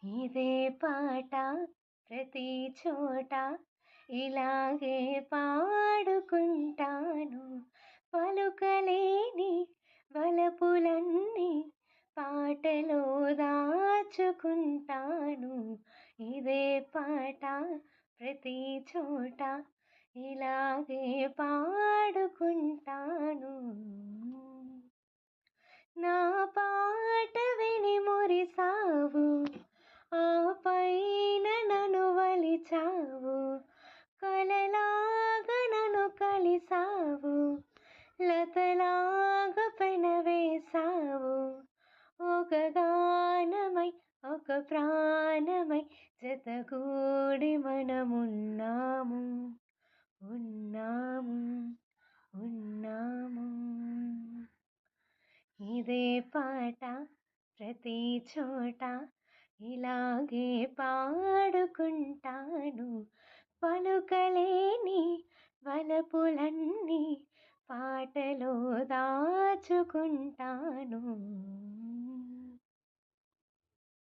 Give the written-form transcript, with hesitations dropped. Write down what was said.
ఇదే పాట ప్రతి చోట ఇలాగే పాడుకుంటాను. పలుకలేని వలపులన్నీ పాటలో దాచుకుంటాను. ఇదే పాట ప్రతి చోట ఇలాగే పాడుకుంటాను. నా పాట విని మురిసావు, ఆ పైన నన్ను వలిచావు. కలలాగా నన్ను కలిసావు, లతలాగా పెనవేశావు. ఒక గానమై ఒక ప్రాణమై జతగూడి మనమున్నాము, ఉన్నాము, ఉన్నాము. ఇదే పాట ప్రతి చోట ఇలాగే పాడుకుంటాను. పలుకలేని వలపులన్నీ పాటలో దాచుకుంటాను.